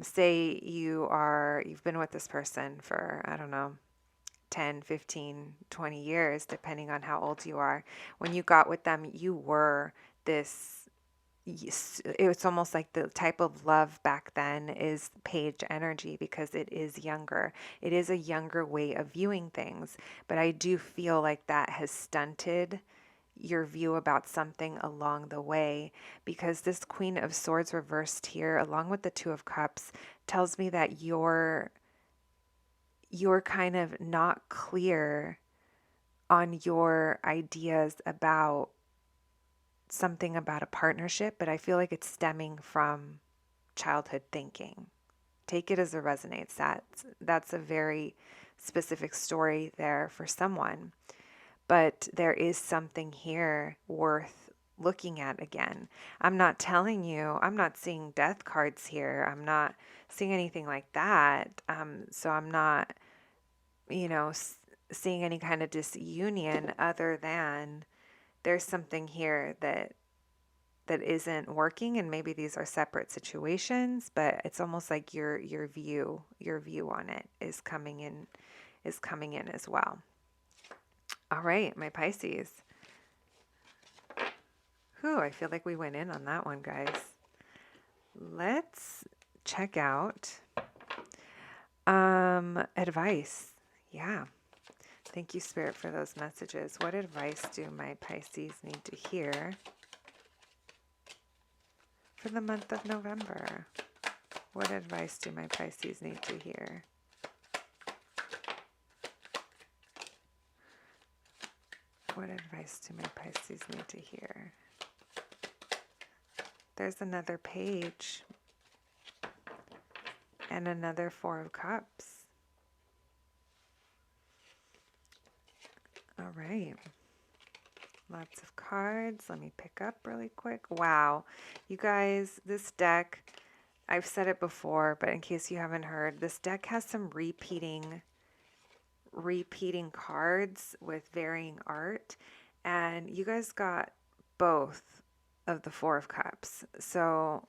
Say you've been with this person for, I don't know, 10, 15, 20 years, depending on how old you are. When you got with them, you were this, it's almost like the type of love back then is page energy because it is younger. It is a younger way of viewing things. But I do feel like that has stunted your view about something along the way because this Queen of Swords reversed here along with the Two of Cups tells me that you're kind of not clear on your ideas about something about a partnership, but I feel like it's stemming from childhood thinking. Take it as it resonates. That's a very specific story there for someone. But there is something here worth looking at again. I'm not telling you, I'm not seeing death cards here. I'm not seeing anything like that. So I'm not, seeing any kind of disunion other than there's something here that isn't working and maybe these are separate situations, but it's almost like your view on it is coming in as well. All right, my Pisces. Whew, I feel like we went in on that one, guys. Let's check out advice. Yeah. Thank you, Spirit, for those messages. What advice do my Pisces need to hear for the month of November? What advice do my Pisces need to hear? What advice do my Pisces need to hear? There's another page and another Four of Cups. All right. Lots of cards. Let me pick up really quick. Wow. You guys, this deck, I've said it before, but in case you haven't heard, this deck has some repeating cards with varying art. And you guys got both of the Four of Cups. So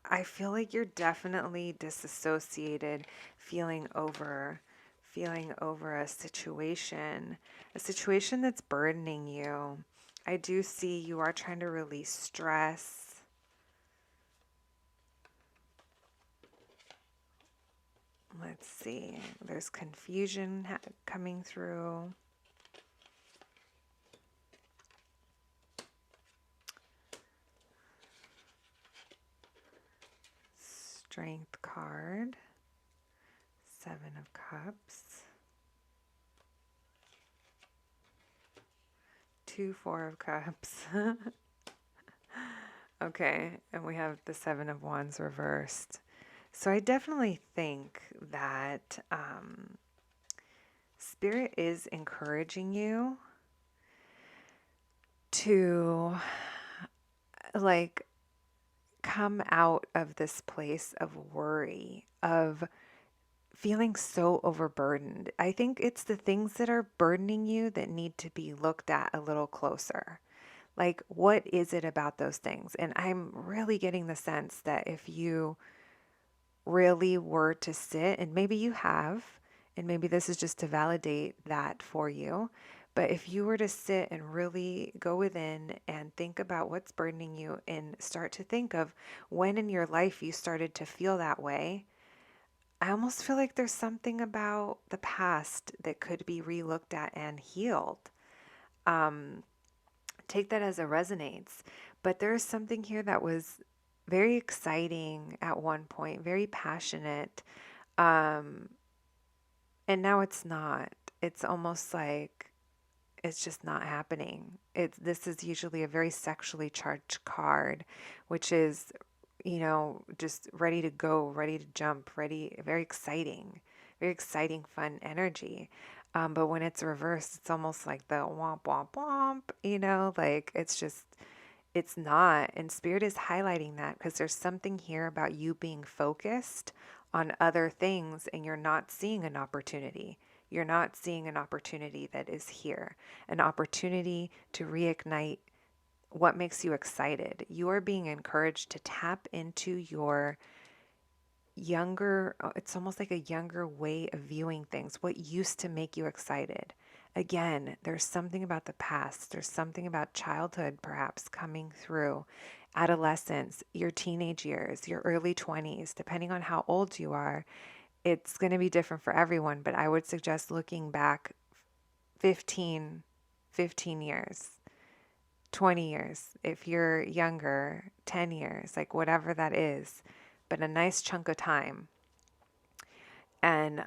I feel like you're definitely disassociated, feeling over a situation that's burdening you. I do see you are trying to release stress. Let's see. There's confusion coming through. Strength card. Seven of Cups. Two Four of Cups. Okay, and we have the Seven of Wands reversed. So I definitely think that Spirit is encouraging you to like come out of this place of worry, of feeling so overburdened. I think it's the things that are burdening you that need to be looked at a little closer. Like, what is it about those things? And I'm really getting the sense that if you really were to sit, and maybe you have, and maybe this is just to validate that for you, but if you were to sit and really go within and think about what's burdening you and start to think of when in your life you started to feel that way, I almost feel like there's something about the past that could be relooked at and healed. Um, Take that as it resonates. But there's something here that was very exciting at one point, very passionate. Um, and now it's not. It's almost like it's just not happening. This is usually a very sexually charged card, which is, just ready to go, ready to jump, ready, very exciting, fun energy. But when it's reversed, it's almost like the womp womp womp, like it's not. And Spirit is highlighting that because there's something here about you being focused on other things and you're not seeing an opportunity. You're not seeing an opportunity that is here, an opportunity to reignite what makes you excited. You are being encouraged to tap into your younger, it's almost like a younger way of viewing things, what used to make you excited. Again, there's something about the past, there's something about childhood perhaps coming through, adolescence, your teenage years, your early 20s, depending on how old you are. It's going to be different for everyone, but I would suggest looking back 15, 15 years, 20 years, if you're younger, 10 years, like whatever that is, but a nice chunk of time. And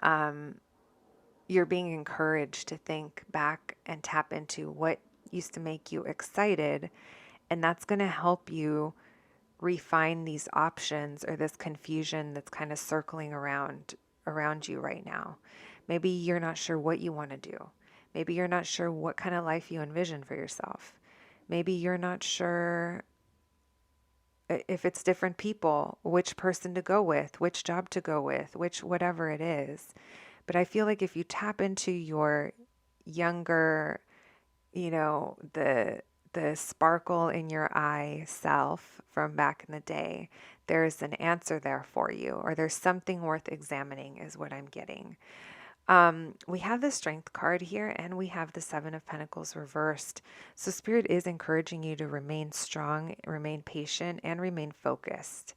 you're being encouraged to think back and tap into what used to make you excited. And that's going to help you refine these options or this confusion that's kind of circling around you right now. Maybe you're not sure what you want to do. Maybe you're not sure what kind of life you envision for yourself. Maybe you're not sure if it's different people, which person to go with, which job to go with, which whatever it is. But I feel like if you tap into your younger, the sparkle in your eye self from back in the day, there's an answer there for you, or there's something worth examining, is what I'm getting. We have the Strength card here, and we have the Seven of Pentacles reversed. So Spirit is encouraging you to remain strong, remain patient, and remain focused.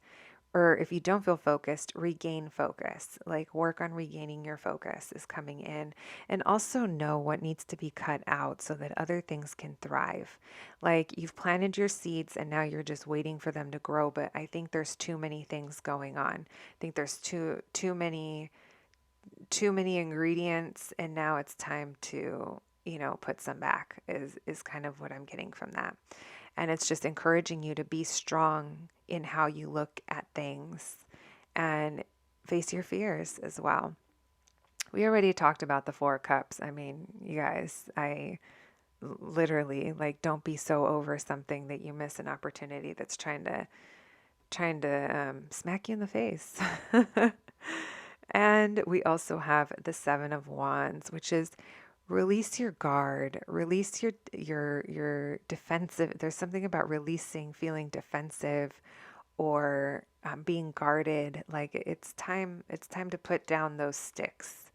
Or if you don't feel focused, regain focus. Like work on regaining your focus is coming in. And also know what needs to be cut out so that other things can thrive. Like you've planted your seeds and now you're just waiting for them to grow. But I think there's too many things going on. I think there's too many ingredients, and now it's time to put some back, is kind of what I'm getting from that. And it's just encouraging you to be strong in how you look at things and face your fears as well. We already talked about the Four of Cups. I mean, you guys, I literally, like, don't be so over something that you miss an opportunity that's trying to smack you in the face. And we also have the Seven of Wands, which is release your guard, release your defensive. There's something about releasing, feeling defensive, or being guarded. Like it's time. It's time to put down those sticks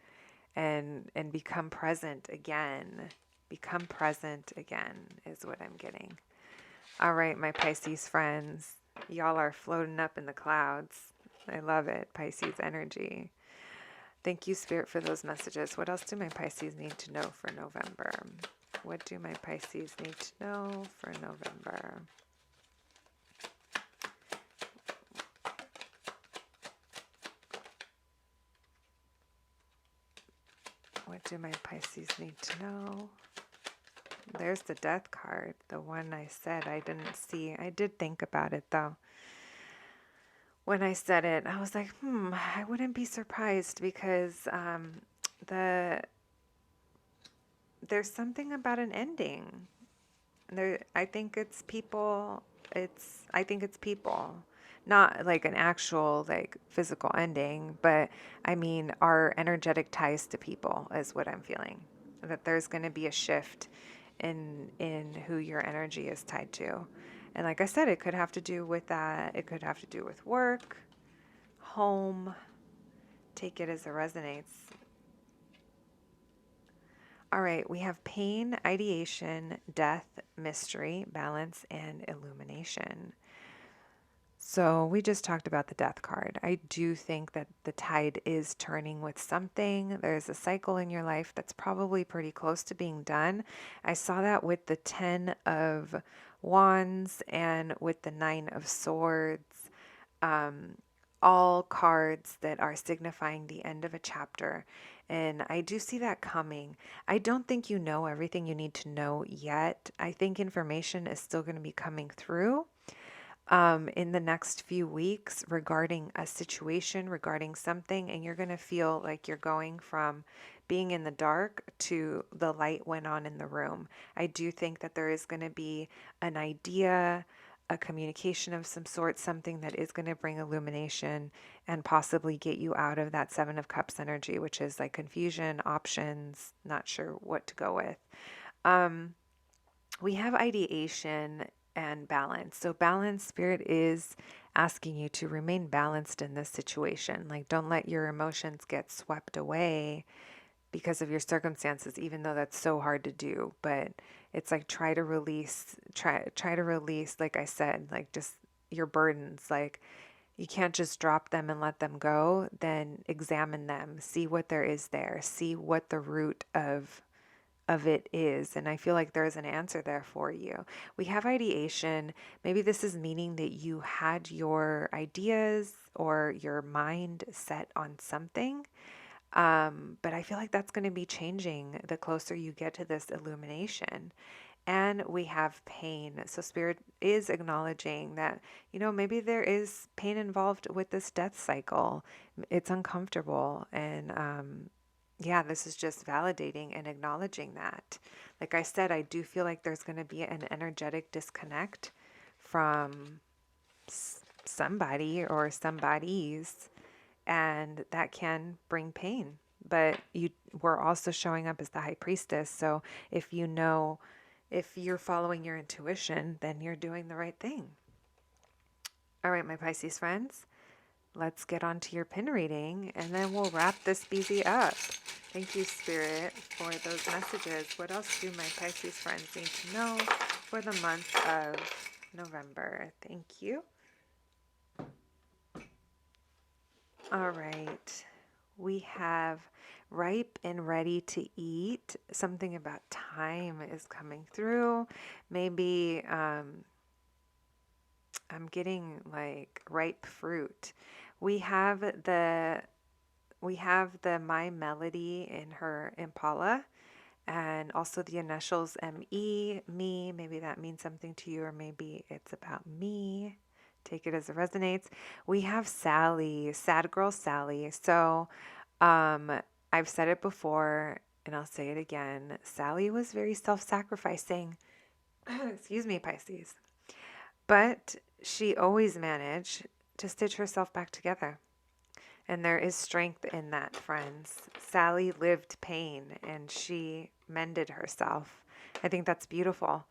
and become present again. Become present again is what I'm getting. All right, my Pisces friends, y'all are floating up in the clouds. I love it, Pisces energy. Thank you, Spirit, for those messages. What else do my Pisces need to know for November? What do my Pisces need to know for November? What do my Pisces need to know? There's the death card. The one I said I didn't see. I did think about it though. When I said it, I was like, I wouldn't be surprised because the there's something about an ending. I think it's people. I think it's people, not like an actual like physical ending, but I mean our energetic ties to people is what I'm feeling. That there's going to be a shift in who your energy is tied to, and like I said, it could have to do with that. It could have to do with work, home. Take it as it resonates. All right, we have pain, ideation, death, mystery, balance, and illumination. So we just talked about the death card. I do think that the tide is turning with something. There's a cycle in your life that's probably pretty close to being done. I saw that with the 10 of Wands and with the 9 of Swords. All cards that are signifying the end of a chapter. And I do see that coming. I don't think you know everything you need to know yet. I think information is still going to be coming through in the next few weeks regarding a situation, regarding something, and you're going to feel like you're going from being in the dark to the light went on in the room. I do think that there is going to be an idea, a communication of some sort, something that is going to bring illumination and possibly get you out of that Seven of Cups energy, which is like confusion, options, not sure what to go with. We have ideation and balance. So balance, spirit is asking you to remain balanced in this situation. Like don't let your emotions get swept away because of your circumstances, even though that's so hard to do. But it's like try to release, like I said, like just your burdens. Like you can't just drop them and let them go. Then examine them, see what there is there, see what the root of it is. And I feel like there's an answer there for you. We have ideation. Maybe this is meaning that you had your ideas or your mind set on something. But I feel like that's going to be changing the closer you get to this illumination. And we have pain. So spirit is acknowledging that, maybe there is pain involved with this death cycle. It's uncomfortable. And yeah, this is just validating and acknowledging that. Like I said, I do feel like there's going to be an energetic disconnect from somebody or somebody's, and that can bring pain. But we're also showing up as the high priestess. So if you're following your intuition, then you're doing the right thing. All right, my Pisces friends. Let's get on to your pin reading, and then we'll wrap this BZ up. Thank you, Spirit, for those messages. What else do my Pisces friends need to know for the month of November? Thank you. All right. We have ripe and ready to eat. Something about time is coming through. Maybe I'm getting like ripe fruit. We have the My Melody in her Impala, and also the initials ME, me. Maybe that means something to you, or maybe it's about me. Take it as it resonates. We have Sally, sad girl Sally. So I've said it before and I'll say it again. Sally was very self-sacrificing. Excuse me, Pisces. But she always managed to stitch herself back together. And there is strength in that, friends. Sally lived pain and she mended herself. I think that's beautiful.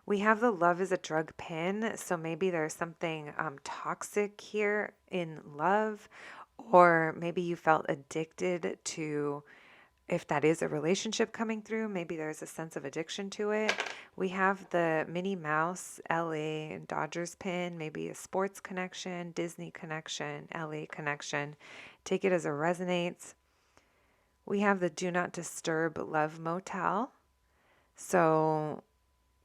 We have the love is a drug pin. So maybe there's something toxic here in love, or maybe you felt addicted to, if that is a relationship coming through, maybe there's a sense of addiction to it. We have the Minnie Mouse, LA, Dodgers pin, maybe a sports connection, Disney connection, LA connection. Take it as it resonates. We have the Do Not Disturb Love Motel. So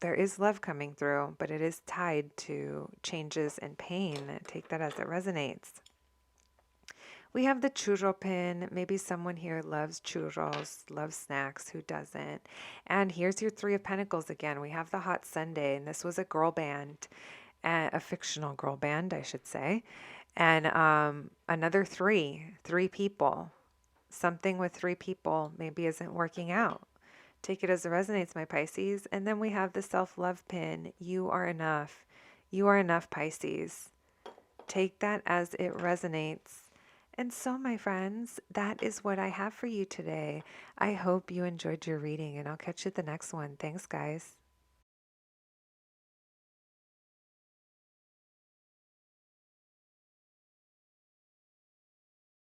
there is love coming through, but it is tied to changes and pain. Take that as it resonates. We have the churro pin. Maybe someone here loves churros, loves snacks. Who doesn't? And here's your Three of Pentacles again. We have the Hot Sunday, and this was a girl band, a fictional girl band, I should say. And another three people. Something with three people maybe isn't working out. Take it as it resonates, my Pisces. And then we have the self-love pin. You are enough. You are enough, Pisces. Take that as it resonates. And so, my friends, that is what I have for you today. I hope you enjoyed your reading, and I'll catch you at the next one. Thanks, guys.